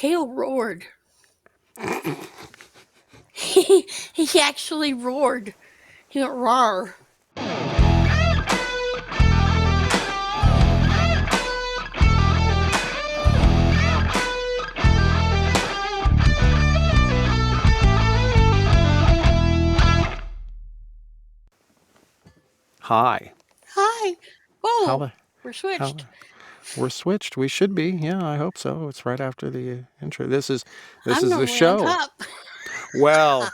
Kale roared. He actually roared. He went roar. Hi. Hi. Whoa. How We're switched. we're switched. We should be. Yeah, I hope so. It's right after the intro. This is I'm the normally on show. top. Well,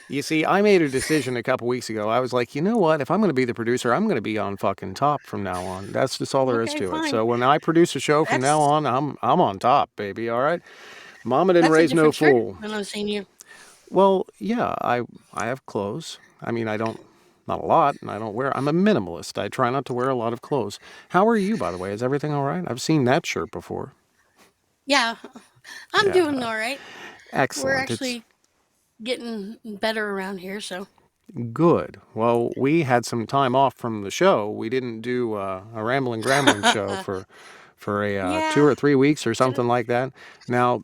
you see, I made a decision a couple weeks ago. I was like, you know what? If I'm going to be the producer, I'm going to be on fucking top from now on. That's just all there is Okay, to it. fine. So when I produce a show from now That's on, I'm on top, baby. All right. Mama didn't that's a raise no different shirt fool. than I've seen you. Well, yeah, I have clothes. I mean, I don't, not a lot, and I don't wear. I'm a minimalist. I try not to wear a lot of clothes. How are you, by the way? Is everything all right? I've seen that shirt before. Yeah, I'm Yeah, doing all right. We're excellent. It's actually getting better around here, so good. Well, we had some time off from the show. We didn't do a Ramblin' Grambling show for a 2 yeah, or 3 weeks or and something like that. Now,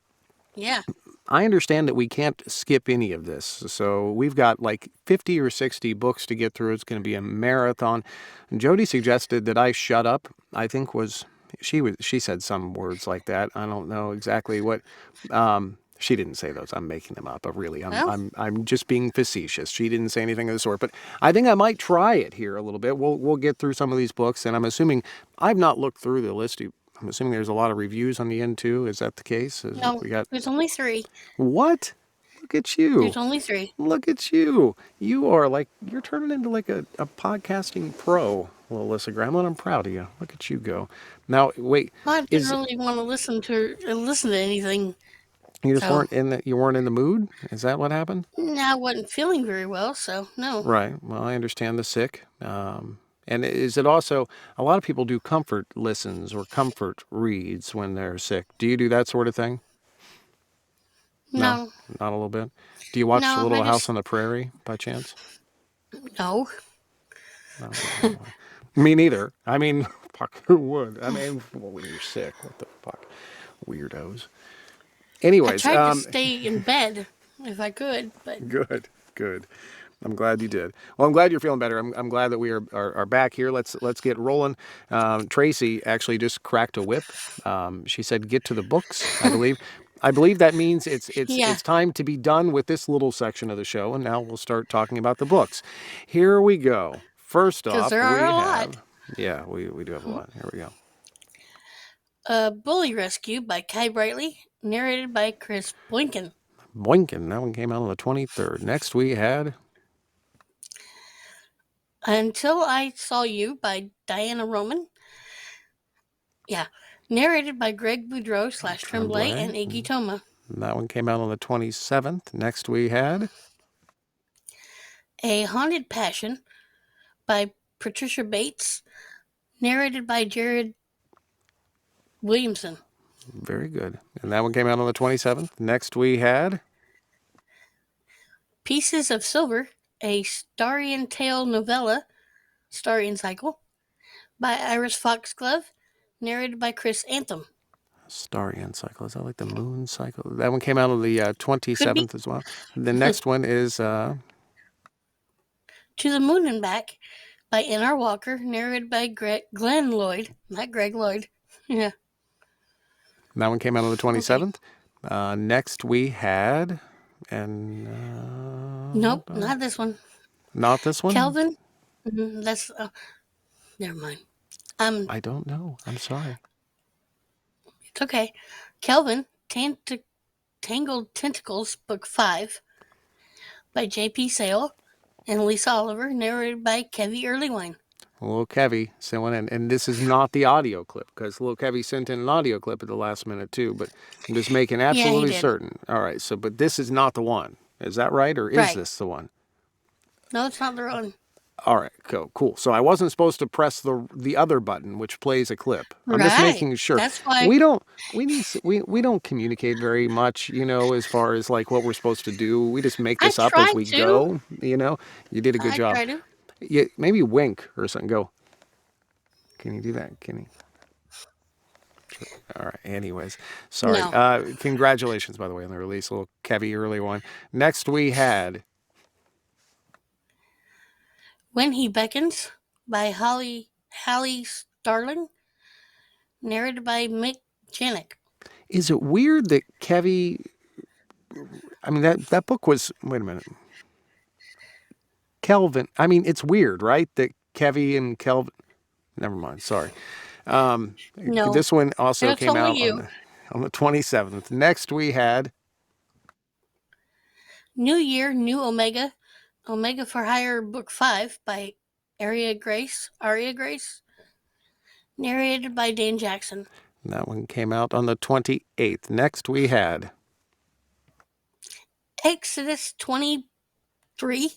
yeah. I understand that we can't skip any of this. So we've got like 50 or 60 books to get through. It's going to be a marathon. Jody suggested that I shut up. I think she said some words like that. I don't know exactly what. She didn't say those. I'm making them up. But really, Well, I'm just being facetious. She didn't say anything of the sort. But I think I might try it here a little bit. We'll get through some of these books, and I'm assuming I've not looked through the list. I'm assuming there's a lot of reviews on the end too. Is that the case? no, We got there's only three. what? Look at you. There's only three. Look at you. You are like, you're turning into like a podcasting pro, little Alyssa Gramling. I'm proud of you. Look at you go. Now, wait, I didn't is really want to listen to anything, you just so weren't in the mood? Is that what happened? I wasn't feeling very well. So no, Right. Well, I understand the sick. And is it also, a lot of people do comfort listens or comfort reads when they're sick. Do you do that sort of thing? No, no, not a little bit. Do you watch a no. I little House just on the Prairie by chance? no. No, me neither. I mean, fuck, who would? I mean, well, when you're sick, what the fuck? Weirdos. I Anyways, tried to stay in bed if I could, but good, good. I'm glad you did. Well, I'm glad you're feeling better. I'm glad that we are back here. Let's get rolling. Tracy actually just cracked a whip. She said, "Get to the books." I believe. I believe that means yeah, it's time to be done with this little section of the show, and now we'll start talking about the books. Here we go. First because off, there are we a lot. have we do have a lot. Here we go. Bully Rescue by Kai Brightly, narrated by Chris Boykin. Boinkin. That one came out on the 23rd. Next we had Until I Saw You by Diana Roman. Yeah, narrated by Greg Boudreau / Tremblay and Iggy Toma. That one came out on the 27th. Next we had A Haunted Passion by Patricia Bates, narrated by Jared Williamson. very good. And that one came out on the 27th. Next we had Pieces of Silver, a Starian Tale novella, Starian Cycle, by Iris Foxglove, narrated by Chris Anthem. Starian Cycle. Is that like the moon cycle? That one came out on the Could be 27th as well. The next one is To the Moon and Back by N.R. Walker, narrated by Glenn Lloyd, not Greg Lloyd. Yeah. that one came out on the Okay. 27th. Next we had and Nope, not this one. not this one. Kelvin. That's never mind. I don't know. I'm sorry. It's okay. Kelvin, Tangled Tentacles, Book 5 by J.P. Sale and Lisa Oliver, narrated by Kevy Earlywine. Little Kevy sent one in, and this is not the audio clip because Little Kevy sent in an audio clip at the last minute too. But I'm just making absolutely certain. All right, so but this is not the one. Is that right, or is this the one? No, it's not the one. All right, cool. So I wasn't supposed to press the other button, which plays a clip. I'm just making sure. That's why we don't communicate very much, as far as like what we're supposed to do. We just make this up as we go. You did a good job. Try to. Yeah, maybe wink or something. Go. Can you do that? Can you? All right. Anyways, sorry. No. Congratulations, by the way, on the release. A little Kevy early one. Next, we had When He Beckons by Hallie Starling, narrated by Mick Janik. Is it weird that Kevy? I mean, that book was. Wait a minute. Kelvin. I mean, it's weird, right? That Kevy and Kelvin. Never mind. Sorry. No, This one also it's came only out you. on the 27th. Next, we had New Year, New Omega, Omega for Hire, Book 5 by Aria Grace, narrated by Dan Jackson. that one came out on the 28th. Next, we had Exodus 23.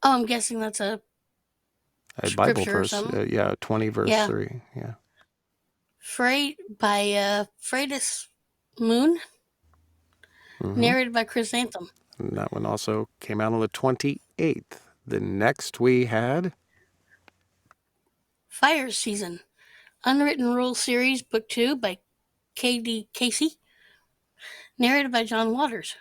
Oh, I'm guessing that's a a Bible scripture or verse. something. 20 verse Yeah. 3. Yeah. By Freitas Moon, narrated by Chris Anthem. And that one also came out on the 28th. The next we had Fire Season, Unwritten Rules Series, Book 2 by K.D. Casey, narrated by John Waters.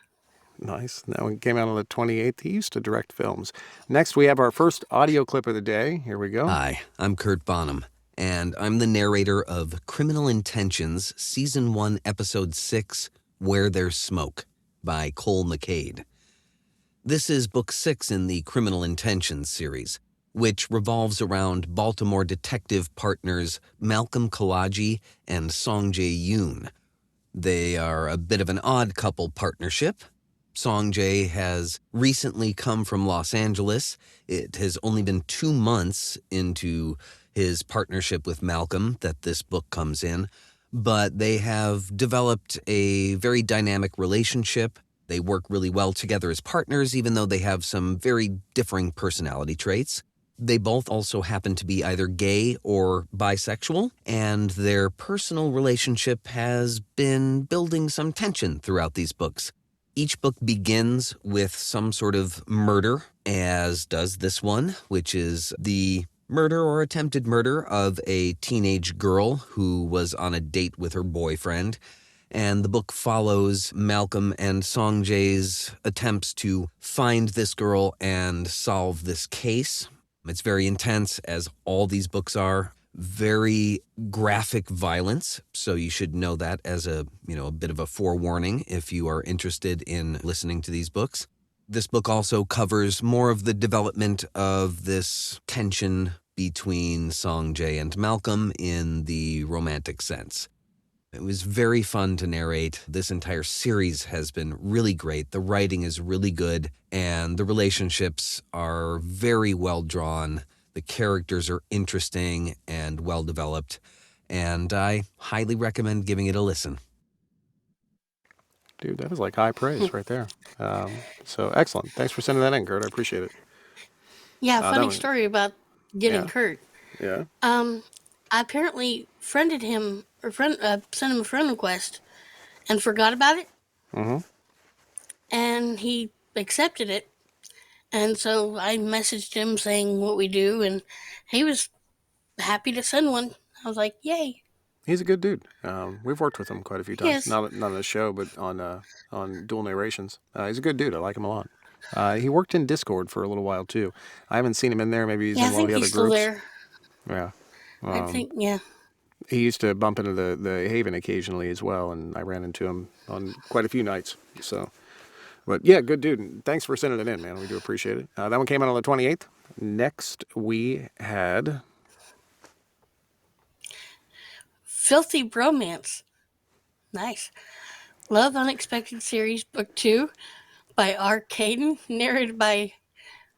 Nice. That one came out on the 28th. He used to direct films. Next, we have our first audio clip of the day. Here we go. Hi, I'm Kurt Bonham, and I'm the narrator of Criminal Intentions, Season 1, Episode 6, Where There's Smoke, by Cole McCade. This is Book 6 in the Criminal Intentions series, which revolves around Baltimore detective partners Malcolm Kalaji and Song Jae-yoon. They are a bit of an odd couple partnership. Song Jae has recently come from Los Angeles. It has only been 2 months into his partnership with Malcolm that this book comes in, but they have developed a very dynamic relationship. They work really well together as partners, even though they have some very differing personality traits. They both also happen to be either gay or bisexual, and their personal relationship has been building some tension throughout these books. Each book begins with some sort of murder, as does this one, which is the murder or attempted murder of a teenage girl who was on a date with her boyfriend. And the book follows Malcolm and Song Jae's attempts to find this girl and solve this case. It's very intense, as all these books are. Very graphic violence, so you should know that as a bit of a forewarning if you are interested in listening to these books. This book also covers more of the development of this tension between Song Jae and Malcolm in the romantic sense. It was very fun to narrate. This entire series has been really great. The writing is really good, and the relationships are very well drawn. The characters are interesting and well developed, and I highly recommend giving it a listen. Dude, that is like high praise right there. So excellent. Thanks for sending that in, Kurt. I appreciate it. Yeah, That funny one, story about getting yeah, Kurt. yeah. I apparently friended him or sent him a friend request and forgot about it, and he accepted it. And so I messaged him saying what we do, and he was happy to send one. I was like, "Yay!" He's a good dude. We've worked with him quite a few He times. is. Not on the show, but on dual narrations. He's a good dude. I like him a lot. He worked in Discord for a little while too. I haven't seen him in there. Maybe he's Yeah, I in one of think the other he's still groups. there. Yeah. I think, yeah. He used to bump into the Haven occasionally as well, and I ran into him on quite a few nights. So, but yeah, good dude. And thanks for sending it in, man. We do appreciate it. That one came out on the 28th. Next, we had Filthy Bromance. Nice. Love Unexpected Series Book 2 by R. Caden, narrated by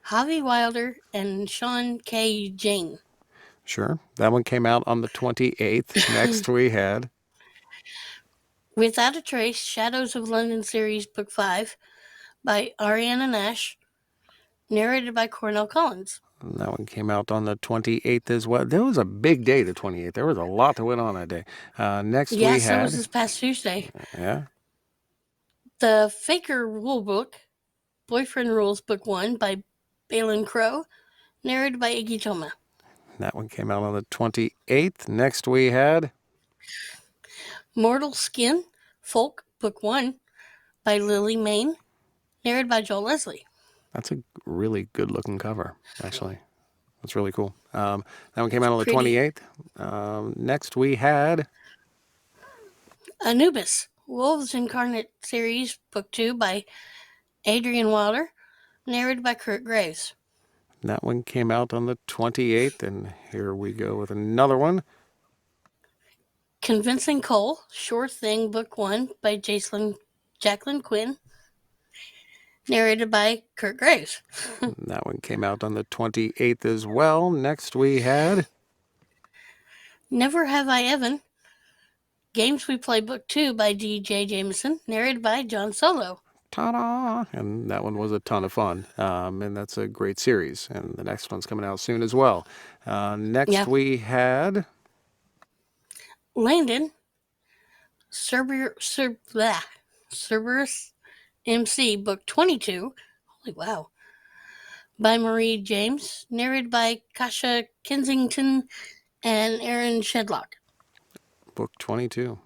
Javi Wilder and Sean K. Jane. Sure. That one came out on the 28th. Next, we had Without a Trace, Shadows of London Series Book 5 by Ariana Nash, narrated by Cornell Collins. That one came out on the 28th as well. That was a big day, the 28th. There was a lot that went on that day. Next, we Yes, that was had, this past Tuesday. yeah, The Faker Rule Book, Boyfriend Rules Book 1 by Balin Crow, narrated by Iggy Toma. that one came out on the 28th. Next, we had, Mortal Skin, Folk, Book 1 by Lily Mayne, narrated by Joel Leslie. That's a really good-looking cover, actually. That's really cool. That one came out on the Pretty. 28th. Next, we had Anubis, Wolves Incarnate Series, Book 2 by Adrian Wilder, narrated by Kurt Graves. That one came out on the 28th, and here we go with another one. Convincing Cole, Sure Thing, Book 1 by Jacqueline Quinn, narrated by Kurt Graves. That one came out on the 28th as well. Next we had Never Have I Evan, Games We Play, Book 2 by D.J. Jameson, narrated by John Solo. Ta-da! And that one was a ton of fun. And that's a great series. And the next one's coming out soon as well. Next we had Landon, Cerberus MC, Book 22. Holy wow. By Marie James, narrated by Kasha Kensington and Aaron Shedlock. Book 22.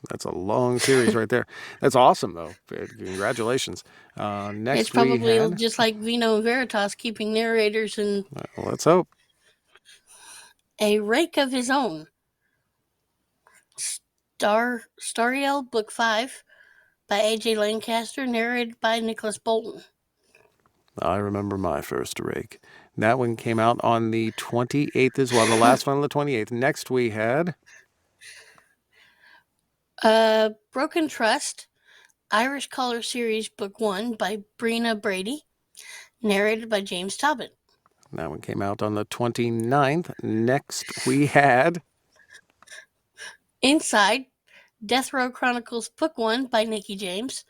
That's a long series right there. That's awesome, though. Congratulations. Next it's probably we had, just like Vino and Veritas keeping narrators and let's hope. A Rake of His Own. Stariel, Book 5 by A.J. Lancaster, narrated by Nicholas Bolton. I remember my first rake. That one came out on the 28th as well, the last one on the 28th. Next we had Broken Trust, Irish Color Series, Book 1 by Brina Brady, narrated by James Tobin. That one came out on the 29th. Next we had Inside, Death Row Chronicles, Book 1 by Nikki James,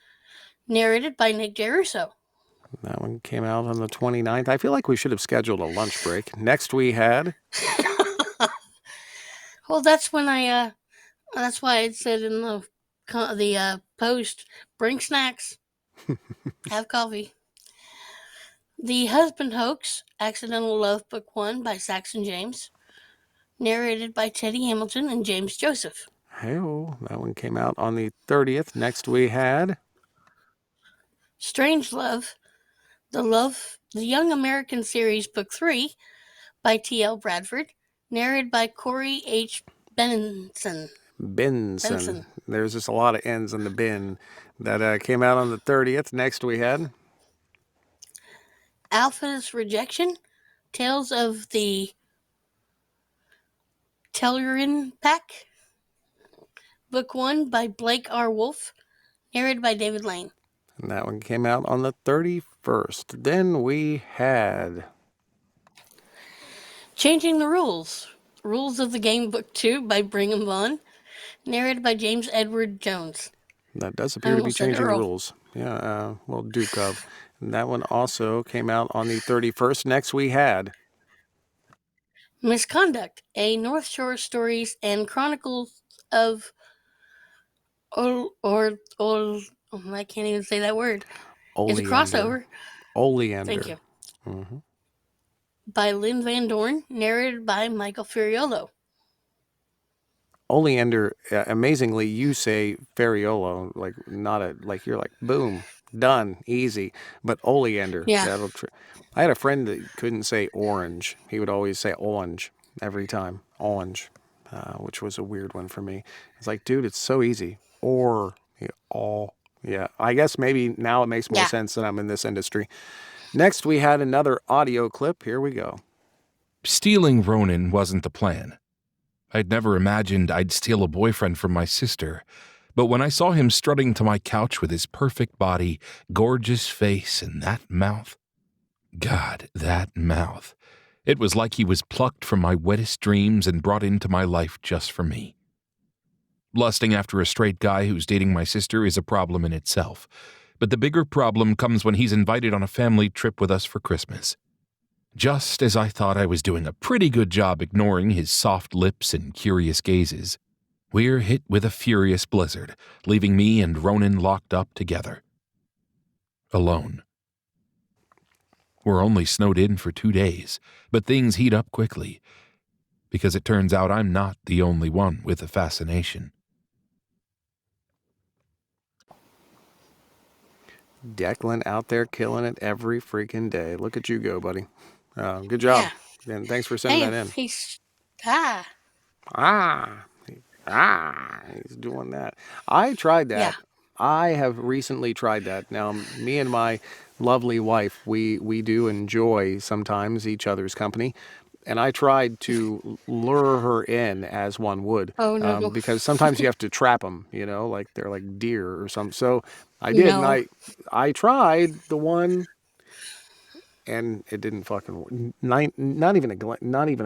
narrated by Nick J. Russo. That one came out on the 29th. I feel like we should have scheduled a lunch break. Next we had Well, that's when that's why it said in the post, bring snacks, have coffee. The Husband Hoax, Accidental Love, Book 1 by Saxon James, narrated by Teddy Hamilton and James Joseph. Hey-oh, that one came out on the 30th. Next we had Strange Love, the Young American Series, Book 3 by T.L. Bradford, narrated by Corey H. Benson. There's just a lot of N's in the bin. That came out on the 30th. Next we had Alpha's Rejection, Tales of the Tellurian Pack, Book 1 by Blake R. Wolfe, narrated by David Lane. And that one came out on the 31st. Then we had Changing the Rules, Rules of the Game, Book 2 by Brigham Vaughn, narrated by James Edward Jones. That does appear to be changing the rules. Yeah, well, Duke of. And that one also came out on the 31st. Next we had Misconduct, a North Shore Stories and Chronicles of I can't even say that word. Oleander. It's a crossover. Oleander. Thank you. Mm-hmm. By Lynn Van Dorn, narrated by Michael Furiolo. Oleander, amazingly, you say Fariolo, like you're like, boom, done, easy. But oleander, yeah. I had a friend that couldn't say orange. He would always say orange every time, orange, which was a weird one for me. It's like, dude, it's so easy. Yeah, I guess maybe now it makes more sense that I'm in this industry. Next, we had another audio clip. Here we go. Stealing Ronan wasn't the plan. I'd never imagined I'd steal a boyfriend from my sister, but when I saw him strutting to my couch with his perfect body, gorgeous face, and that mouth, God, that mouth. It was like he was plucked from my wettest dreams and brought into my life just for me. Lusting after a straight guy who's dating my sister is a problem in itself, but the bigger problem comes when he's invited on a family trip with us for Christmas. Just as I thought I was doing a pretty good job ignoring his soft lips and curious gazes, we're hit with a furious blizzard, leaving me and Ronan locked up together. Alone. We're only snowed in for 2 days, but things heat up quickly, because it turns out I'm not the only one with a fascination. Declan out there killing it every freaking day. Look at you go, buddy. Good job. Yeah. And thanks for sending Hey, that in. he's Ah, he's doing that. I tried yeah. that. I have recently tried that. Now, me and my lovely wife, we do enjoy sometimes each other's company. And I tried to lure her in as one would, Oh no, because sometimes you have to trap them, like they're like deer or something. So I did, and no, I tried the one, and it didn't fucking work. Not even a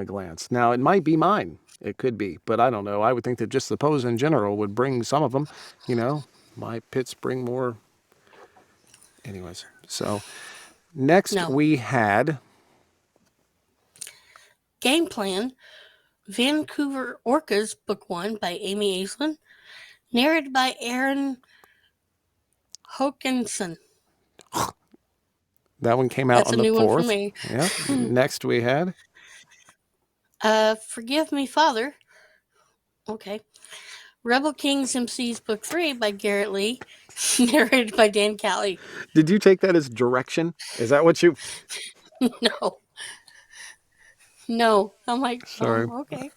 glance. Now it might be mine. It could be, but I don't know. I would think that just the pose in general would bring some of them. My pits bring more. Anyways, so next no. we had Game Plan, Vancouver Orcas, Book 1 by Amy Aislinn, narrated by Aaron Hokinson. that one came out That's on a the new one for 4th. me. Yep. Next we had Forgive Me, Father. Okay. Rebel Kings MC's Book 3 by Garrett Lee, narrated by Dan Callie. Did you take that as direction? Is that what you? No. No. I'm like, Sorry. okay.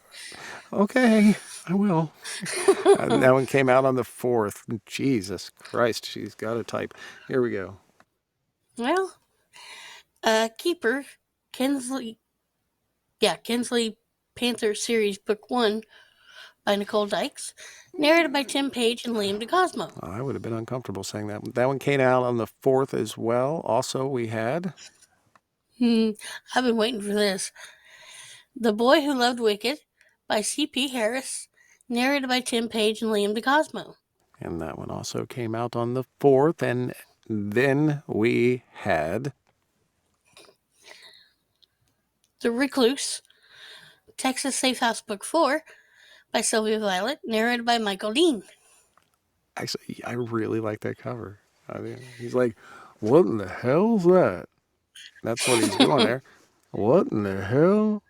Okay, I will. That one came out on the 4th. Jesus Christ, she's got to type. Here we go. Well, Keeper, Kinsley Panther Series Book 1 by Nicole Dykes, narrated by Tim Page and Liam DeCosmo. I would have been uncomfortable saying that. That one came out on the 4th as well. Also, we had I've been waiting for this. The Boy Who Loved Wicked by C.P. Harris, narrated by Tim Page and Liam DeCosmo. and that one also came out on the 4th. And then we had The Recluse, Texas Safe House Book 4 by Sylvia Violet, narrated by Michael Dean. actually, I really like that cover. I mean, he's like, "What in the hell's that?" That's what he's doing there. What in the hell?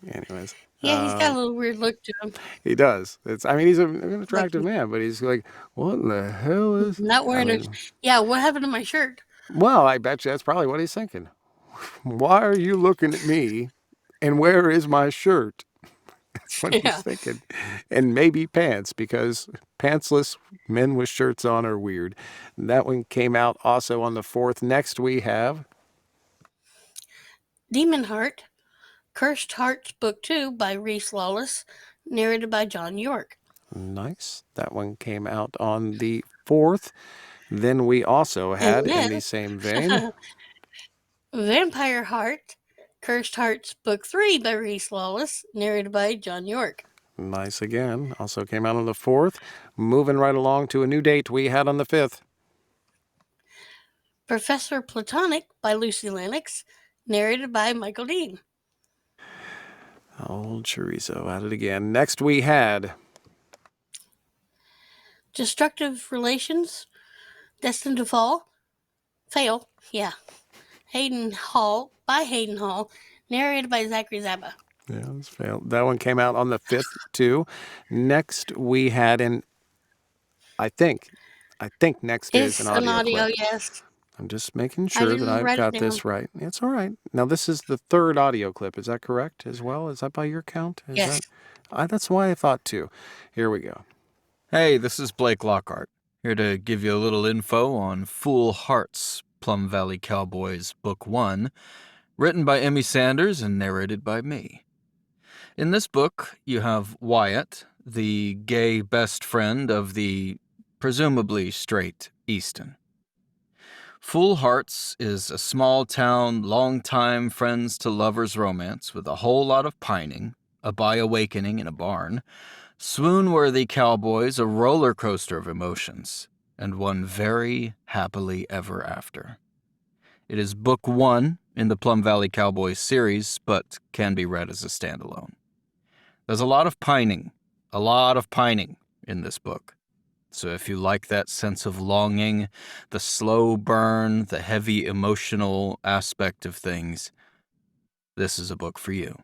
Anyways, Yeah, he's got a little weird look to him. he does. He's an Like attractive man, but he's like, what in the hell is? not I wearing mean, Yeah, what happened to my shirt? well, I bet you that's probably what he's thinking. Why are you looking at me? And where is my shirt? That's what he's Yeah. thinking. And maybe pants, because pantsless men with shirts on are weird. That one came out also on the 4th. Next we have Demon Heart, Cursed Hearts Book 2 by Reese Lawless, narrated by John York. nice. That one came out on the 4th. Then we also had, And in then the same vein, Vampire Heart, Cursed Hearts Book 3 by Reese Lawless, narrated by John York. nice again, also came out on the 4th. Moving right along to a new date we had on the 5th. Professor Platonic by Lucy Lennox, narrated by Michael Dean. Old chorizo at it again. Next we had Destructive Relations, Destined to Fail, yeah. Hayden Hall, narrated by Zachary Zaba. Yeah, this failed. That one came out on the 5th, too. Next, we had I think next is It's an an audio audio, clip. yes. I'm just making I sure that didn't I've write it got down. this right. It's all right. Now, this is the 3rd audio clip. Is that correct as well? Is that by your count? Yes. That's why I thought, too. Here we go. Hey, this is Blake Lockhart, here to give you a little info on Fool Hearts, Plum Valley Cowboys, Book 1, written by Emmy Sanders and narrated by me. In this book, you have Wyatt, the gay best friend of the presumably straight Easton. Fool Hearts is a small-town, long-time friends-to-lovers romance with a whole lot of pining, a by-awakening in a barn, swoon-worthy cowboys, a roller coaster of emotions, and one very happily ever after. It is book 1 in the Plum Valley Cowboys series, but can be read as a standalone. There's a lot of pining in this book. So if you like that sense of longing, the slow burn, the heavy emotional aspect of things, this is a book for you.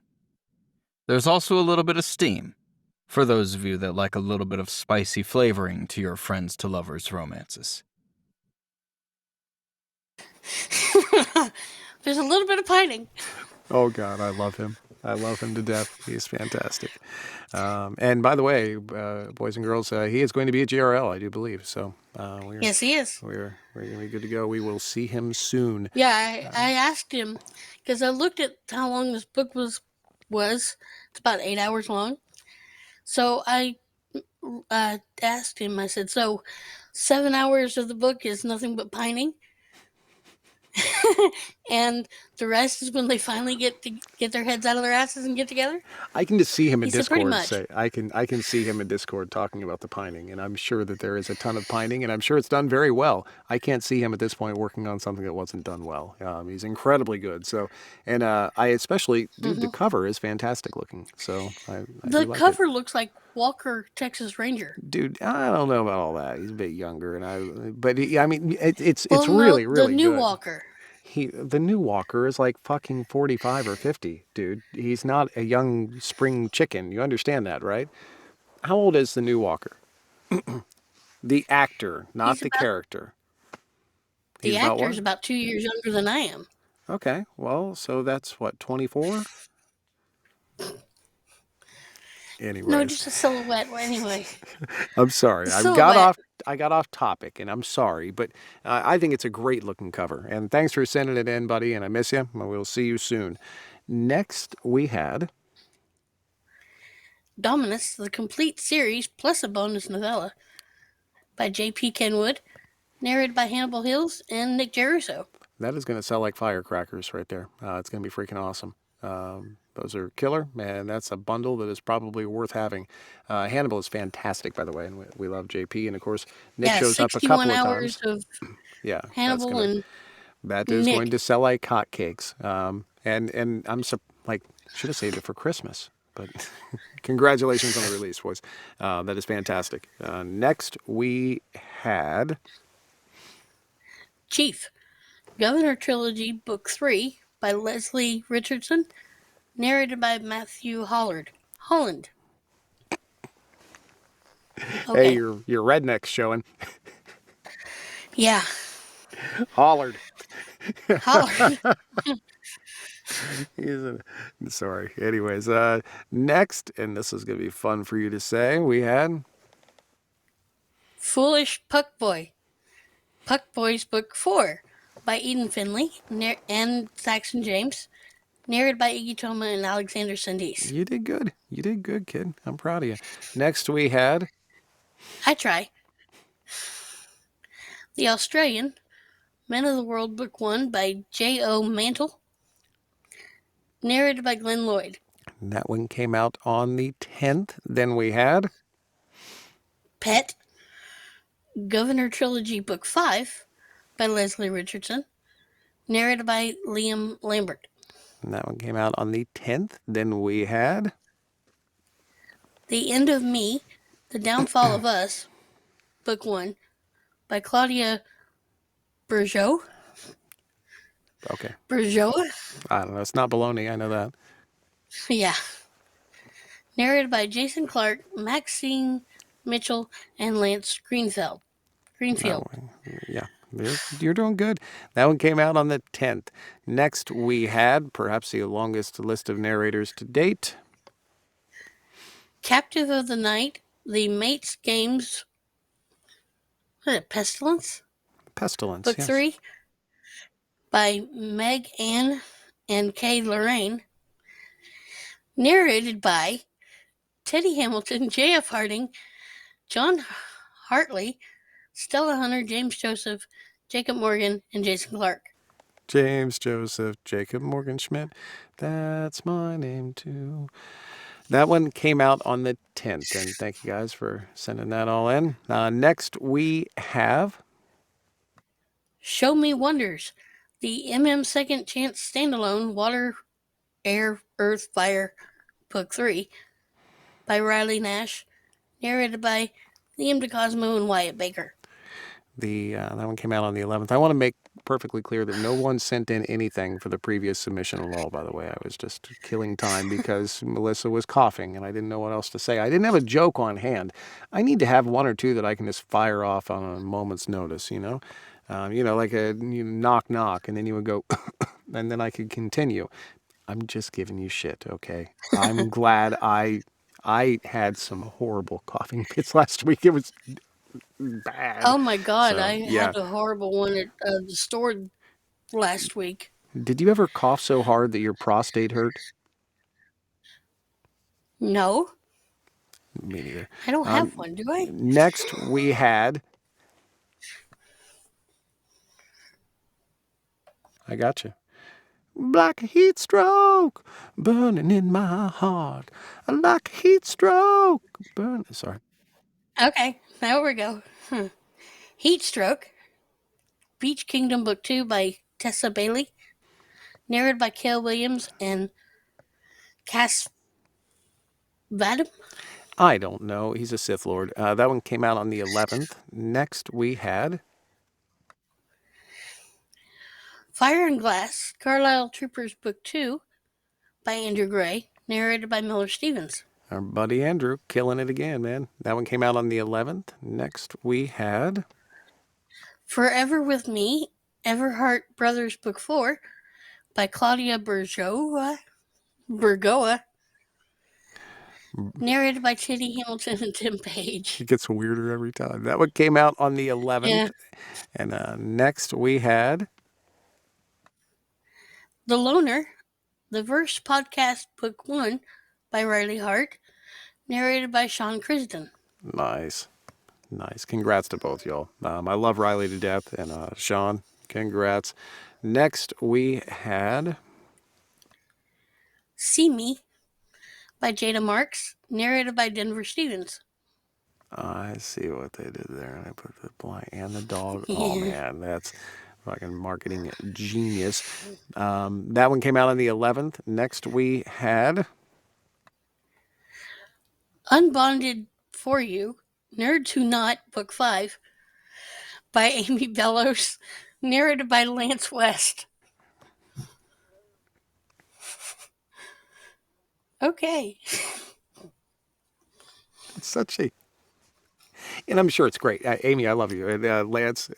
There's also a little bit of steam, for those of you that like a little bit of spicy flavoring to your friends to lovers romances. There's a little bit of pining. Oh, God, I love him. I love him to death. He's fantastic. And by the way, boys and girls, he is going to be at GRL, I do believe. So Yes, he is. we're going to be good to go. We will see him soon. Yeah, I asked him because I looked at how long this book was. It's about 8 hours long. So I asked him. I said, "So 7 hours of the book is nothing but pining, and the rest is when they finally get their heads out of their asses and get together?" I can just see him in He said, "Pretty Discord much." say I can see him in Discord talking about the pining, and I'm sure that there is a ton of pining, and I'm sure it's done very well. I can't see him at this point working on something that wasn't done well. He's incredibly good. So, and I especially, dude, the cover is fantastic looking. So I The do like it. cover looks like Walker, Texas Ranger. Dude, I don't know about all that. He's a bit younger, but I mean, it's Well, no, really the new good. Walker. The new Walker is like fucking 45 or 50, dude. He's not a young spring chicken. You understand that, right? How old is the new Walker? The actor, not He's the about character. the He's about actor's what? about 2 years younger than I am. Okay, well, so that's what, 24? No, Anyways, just a silhouette. Anyway, I'm sorry. the silhouette. I got off topic, and I'm sorry, but I think it's a great looking cover. And thanks for sending it in, buddy. And I miss you. We'll see you soon. Next, we had Dominus, the complete series plus a bonus novella by J.P. Kenwood, narrated by Hannibal Hills and Nick Jeruso. that is going to sell like firecrackers right there. It's going to be freaking awesome. Those are killer, and that's a bundle that is probably worth having. Hannibal is fantastic, by the way, and we love JP. And of course, Nick Yeah, shows up a 61 couple of hours times. of Yeah, Hannibal and that is going Nick. to sell like hotcakes. And I'm should have saved it for Christmas, but congratulations on the release, boys. That is fantastic. Next, we had Chief, Governor Trilogy, Book 3 by Leslie Richardson, narrated by Matthew Holland. Hey, Okay. your redneck's showing. Yeah, Hollered. Holland. Sorry. Anyways, next, and this is going to be fun for you to say, we had Foolish Puck Boy. Puck Boys Book 4 by Eden Finley and Saxon James, narrated by Iggy Toma and Alexander Sandis. You did good. You did good, kid. I'm proud of you. Next, we had I try. The Australian, Men of the World Book 1 by J.O. Mantle, narrated by Glenn Lloyd. That one came out on the 10th. Then we had Pet, Governor Trilogy Book 5 by Leslie Richardson, narrated by Liam Lambert. And that one came out on the 10th. Then we had The End of Me, The Downfall of Us, Book 1 by Claudia Bourgeot. Okay. Bourgeot? I don't know. It's not baloney. I know that. Yeah. Narrated by Jason Clark, Maxine Mitchell, and Lance Greenfield. Yeah. You're doing good. That one came out on the 10th. Next, we had perhaps the longest list of narrators to date. Captive of the Night, The Mates Games, Pestilence? Pestilence. Book Yes. 3 by Meg Ann and Kay Lorraine. Narrated by Teddy Hamilton, J.F. Harding, John Hartley, Stella Hunter, James Joseph, Jacob Morgan, and Jason Clark. James Joseph, Jacob Morgan Schmidt. That's my name too. That one came out on the 10th, and thank you guys for sending that all in. Next, we have Show Me Wonders, the MM Second Chance Standalone Water, Air, Earth, Fire, Book 3 by Riley Nash, narrated by Liam DeCosmo and Wyatt Baker. That one came out on the 11th. I want to make perfectly clear that no one sent in anything for the previous submission at all, by the way. I was just killing time because Melissa was coughing and I didn't know what else to say. I didn't have a joke on hand. I need to have one or two that I can just fire off on a moment's notice, like a knock knock, and then you would go, and then I could continue. I'm just giving you shit, okay? I'm glad I had some horrible coughing fits last week. It was bad. Oh my God, So, I yeah. had a horrible one at the store last week. Did you ever cough so hard that your prostate hurt? No, Me neither. I don't have one, do I? Next, we had. I got you. Like a heat stroke, burning in my heart. Like a heat stroke, burning. Sorry. Okay, there we go. Heat Stroke, Beach Kingdom Book 2 by Tessa Bailey, narrated by Cale Williams and Cass Vadum. I don't know. He's a Sith Lord. That one came out on the 11th. Next, we had. Fire and Glass, Carlisle Troopers Book 2 by Andrew Gray, narrated by Miller Stevens. Our buddy Andrew, killing it again, man. That one came out on the 11th. Next, we had. Forever With Me, Everhart Brothers Book 4 by Claudia Burgoa, narrated by Chitty Hamilton and Tim Page. It gets weirder every time. That one came out on the 11th. Yeah. And next, we had. The Loner, The Verse Podcast Book 1 by Riley Hart, narrated by Sean Crisden. Nice. Congrats to both y'all. I love Riley to death. And Sean, congrats. Next, we had. See Me by Jada Marks, narrated by Denver Stevens. I see what they did there. I put the blank and the dog. Yeah. Oh, man. That's fucking marketing genius. That one came out on the 11th. Next, we had. Unbonded For You, Nerd to Not, Book 5 by Amy Bellows, narrated by Lance West. Okay. It's such a. And I'm sure it's great. Amy, I love you. And Lance,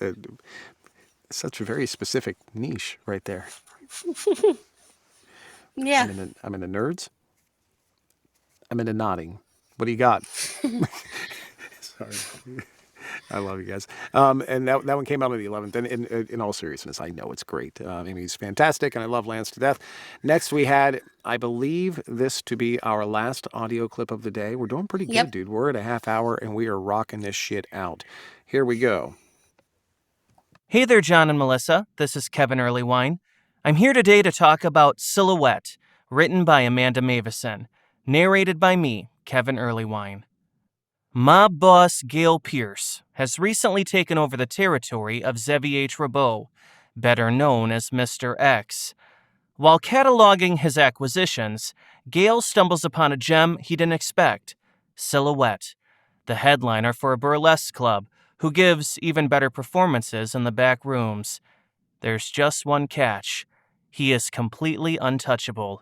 such a very specific niche right there. Yeah. I'm into nerds. I'm into nodding. What do you got? Sorry. I love you guys. And that one came out on the 11th. And in all seriousness, I know it's great. Amy's fantastic, and I love Lance to death. Next, we had, I believe this to be our last audio clip of the day. We're doing pretty good, dude. We're at a half hour, and we are rocking this shit out. Here we go. Hey there, John and Melissa. This is Kevin Earlywine. I'm here today to talk about Silhouette, written by Amanda Mavison, narrated by me, Kevin Earlywine. Mob boss Gail Pierce has recently taken over the territory of Xavier Trabeau, better known as Mr. X. While cataloging his acquisitions, Gail stumbles upon a gem he didn't expect, Silhouette, the headliner for a burlesque club who gives even better performances in the back rooms. There's just one catch. He is completely untouchable,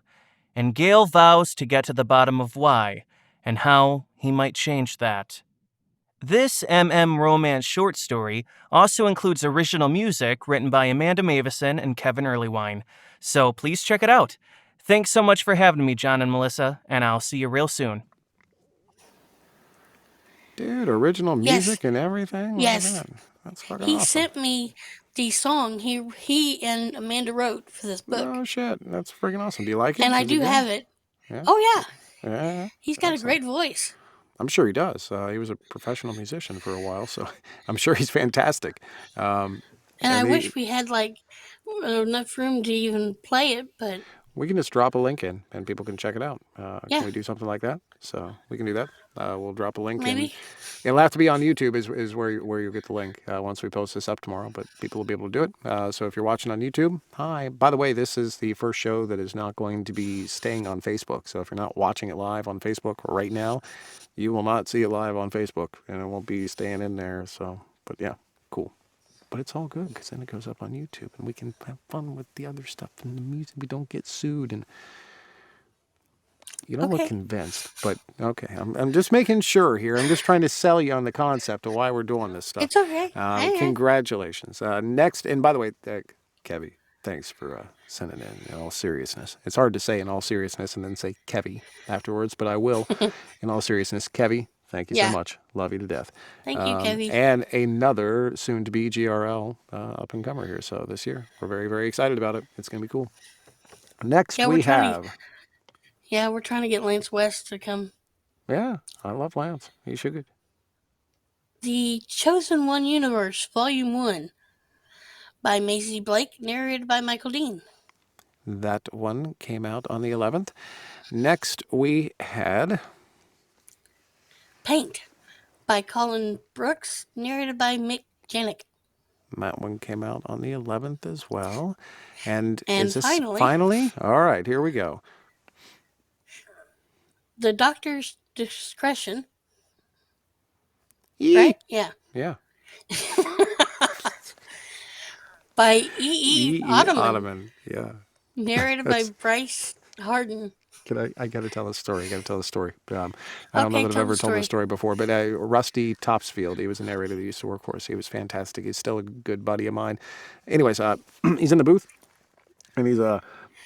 and Gail vows to get to the bottom of why and how he might change that. This MM romance short story also includes original music written by Amanda Mavison and Kevin Earlywine, so please check it out. Thanks so much for having me, John and Melissa, and I'll see you real soon. Dude, original music and everything? Yes. Look at that. That's fucking He awesome. sent me the song he and Amanda wrote for this book. Oh, shit. That's freaking awesome. Do you like it? And I Is it do good? have it. Yeah? Oh, yeah. Yeah. He's got Excellent. a great voice. I'm sure he does. He was a professional musician for a while, so I'm sure he's fantastic. And I wish we had, enough room to even play it, but... We can just drop a link in, and people can check it out. Yeah. Can we do something like that? So we can do that. We'll drop a link. Maybe. It'll have to be on YouTube is where you'll get the link once we post this up tomorrow, but people will be able to do it. So if you're watching on YouTube, hi. By the way, this is the first show that is not going to be staying on Facebook. So if you're not watching it live on Facebook right now, you will not see it live on Facebook, and it won't be staying in there. So, but yeah, cool. But it's all good because then it goes up on YouTube and we can have fun with the other stuff and the music. We don't get sued. And you don't look Okay. convinced, but okay. I'm just making sure here. I'm just trying to sell you on the concept of why we're doing this stuff. It's okay. Congratulations. Next, and by the way, Kevy, thanks for sending in all seriousness. It's hard to say in all seriousness and then say Kevy afterwards, but I will in all seriousness. Kevy, thank you so Yeah. much. Love you to death. Thank you, Kevy. And another soon-to-be GRL up-and-comer here. So this year, we're very, very excited about it. It's going to be cool. Next, Yeah, we we're trying have... we're trying to get Lance West to come. Yeah, I love Lance. He should get... The Chosen One Universe, Volume 1, by Maisie Blake, narrated by Michael Dean. That one came out on the 11th. Next, we had... Paint, by Colin Brooks, narrated by Mick Janik. That one came out on the 11th as well. And And is this finally? All right, here we go. The Doctor's Discretion. Yee! Right? Yeah. Yeah. By E. Ottoman, Ottoman. Yeah. narrated by Bryce Harden. I got to tell a story. I don't know Okay, that I've tell ever the told story. this story before, but Rusty Topsfield, he was a narrator that used to work for us. He was fantastic. He's still a good buddy of mine. Anyways, he's in the booth, and he's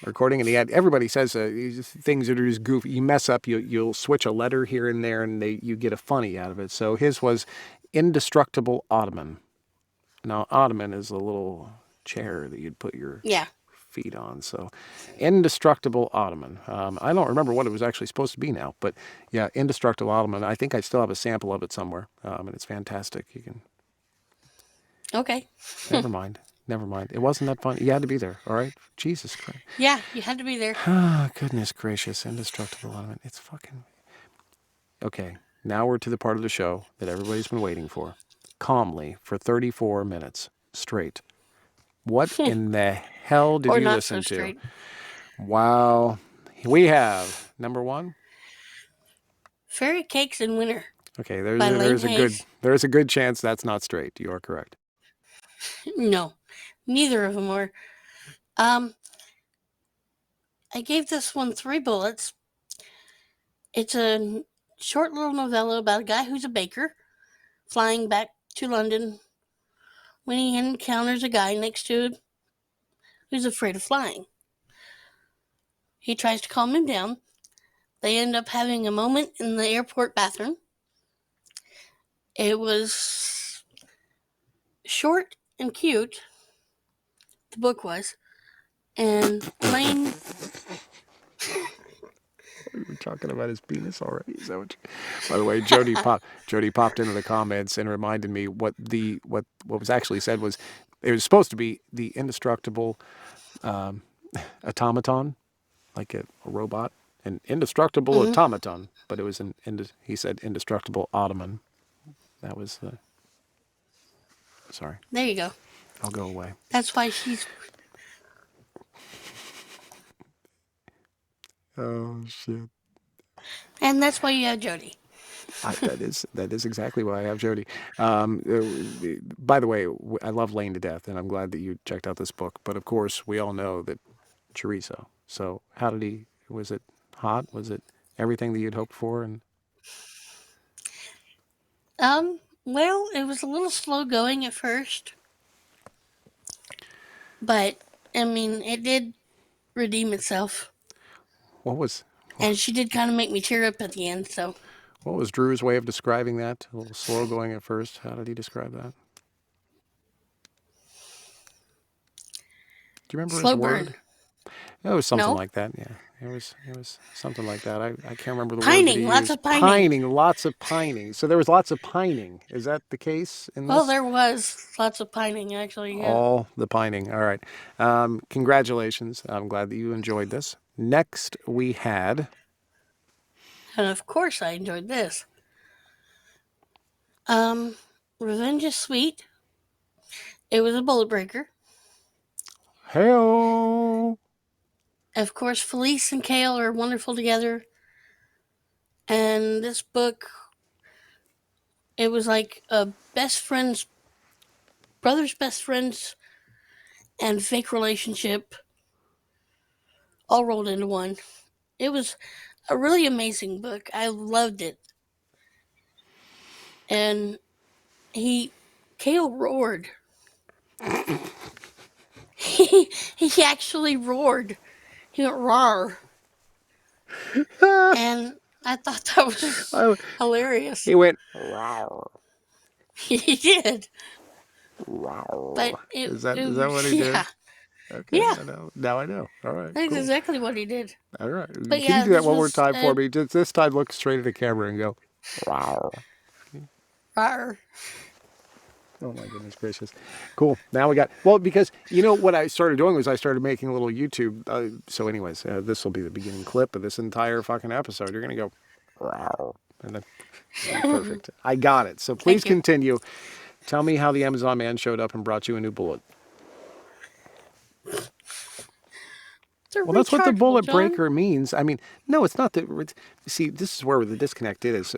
recording, and everybody says things that are just goofy. You mess up, you'll switch a letter here and there, and you get a funny out of it. So his was Indestructible Ottoman. Now, Ottoman is a little chair that you'd put your feet on. So, Indestructible Ottoman. I don't remember what it was actually supposed to be now, but yeah, Indestructible Ottoman. I think I still have a sample of it somewhere, and it's fantastic. You can... Okay. Never mind. It wasn't that fun. You had to be there, all right? Jesus Christ. Yeah, you had to be there. Ah, goodness gracious. Indestructible Ottoman. It's fucking... Okay, now we're to the part of the show that everybody's been waiting for. Calmly, for 34 minutes straight. What in the hell did you listen to? Straight. Wow. We have number one. Fairy Cakes in Winter. Okay, there's a good chance that's not straight. You are correct. No, neither of them were. I gave this one 3 bullets. It's a short little novella about a guy who's a baker flying back to London when he encounters a guy next to him who's afraid of flying. He tries to calm him down. They end up having a moment in the airport bathroom. It was short and cute. The book was. And Lane... We were talking about his penis already. Is that what By the way, Jody popped into the comments and reminded me what was actually said was it was supposed to be the indestructible automaton, like a robot, an indestructible automaton, but it was he said indestructible Ottoman. That was the... Sorry. There you go. I'll go away. That's why she's... Oh, shit. And that's why you have Jody. That is exactly why I have Jody. By the way, I love Lane to death, and I'm glad that you checked out this book. But of course, we all know that chorizo. So how did he... Was it hot? Was it everything that you'd hoped for? And Well, it was a little slow going at first. But, I mean, it did redeem itself. And she did kind of make me tear up at the end, so... What was Drew's way of describing that? A little slow going at first. How did he describe that? Do you remember Slow his word? burn. It was something No. like that, yeah. It was something like that. I can't remember the Pining, word that he lots used. of pining. Lots of pining. So there was lots of pining. Is that the case in this? Well, there was lots of pining, actually, yeah. All the pining. All right. Congratulations. I'm glad that you enjoyed this. Next, we had... And of course I enjoyed this. Revenge is Sweet. It was a bullet breaker. Hey-o! Of course, Felice and Kale are wonderful together. And this book, it was like a best friend's brothers, best friends, and fake relationship all rolled into one. It was a really amazing book. I loved it. And Cale roared. he actually roared. He went roar. And I thought that was hilarious. He went, wow. He did. Wow. But Is that what he did? Yeah. Okay, Yeah. now I know. All right, That's cool. exactly what he did. All right. But Can yeah, you do that this one more was, time for me? Just this time, look straight at the camera and go, wow. Roar. Oh my goodness gracious. Cool. Now we got, well, because you know what I started doing was I started making a little YouTube. So anyways, this will be the beginning clip of this entire fucking episode. You're going to go, wow. And then, perfect. I got it. So please Thank you. continue. Tell me how the Amazon man showed up and brought you a new bullet. They're Well, that's what the rechargeable, bullet John. breaker means. I mean, no, it's not that. See, this is where the disconnect is.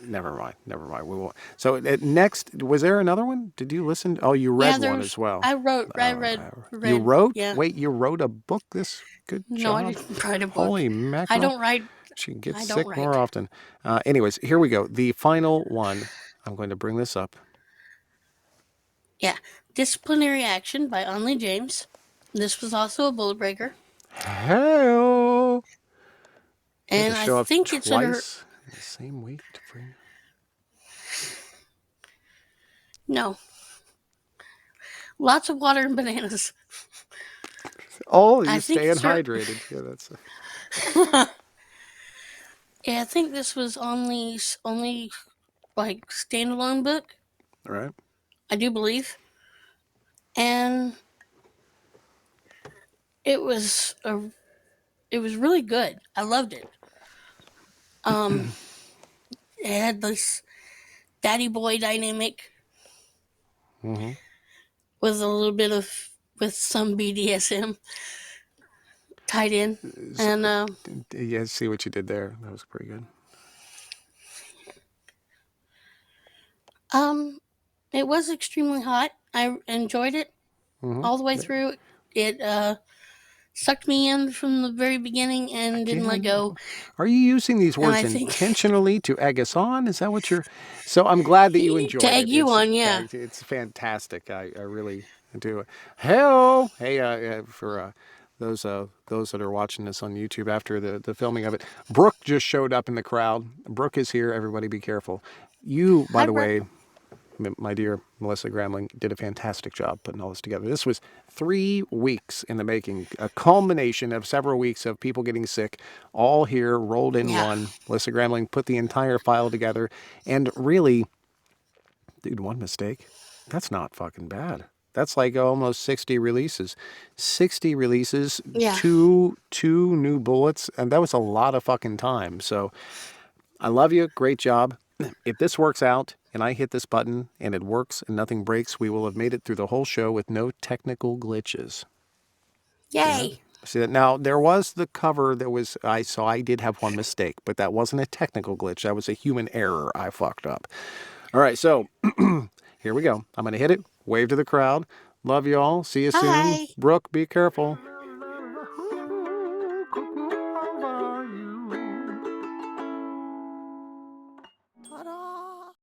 Never mind. We will. So next, was there another one? Did you listen? Oh, you read one as well. I read. You wrote? Yeah. Wait, you wrote a book? Good No, job. I didn't write a book. Holy mackerel. I don't write. She gets I sick don't more write. often. Anyways, here we go. The final one. I'm going to bring this up. Yeah. Disciplinary Action by Onley James. This was also a bullet breaker. Hell. And I think it's twice in the same week to bring. No. Lots of water and bananas. Oh, you're staying hydrated. Yeah, that's. Yeah, I think this was only like standalone book. All right. I do believe. And it was really good. I loved it. It had this daddy boy dynamic with a little bit of some BDSM tied in, and yeah, see what you did there. That was pretty good. it was extremely hot. I enjoyed it all the way through. It sucked me in from the very beginning and didn't let go. Are you using these words intentionally to egg us on? Is that what you're? So I'm glad that you enjoyed it. To egg you on, yeah. It's fantastic. I really do. Hey, for those that are watching this on YouTube after the filming of it, Brooke just showed up in the crowd. Brooke is here. Everybody be careful. You, by the way, my dear Melissa Gramling, did a fantastic job putting all this together. This was 3 weeks in the making, a culmination of several weeks of people getting sick, all here rolled in one. Melissa Gramling put the entire file together, and really, dude, one mistake, that's not fucking bad. That's like almost 60 releases. 60 releases, two new bullets, and that was a lot of fucking time. So I love you. Great job. If this works out and I hit this button and it works and nothing breaks, we will have made it through the whole show with no technical glitches. Yay. See that? Now, there was the cover that was, I did have one mistake, but that wasn't a technical glitch. That was a human error. I fucked up. All right, so here we go. I'm going to hit it. Wave to the crowd. Love you all. See you soon. Brooke, be careful.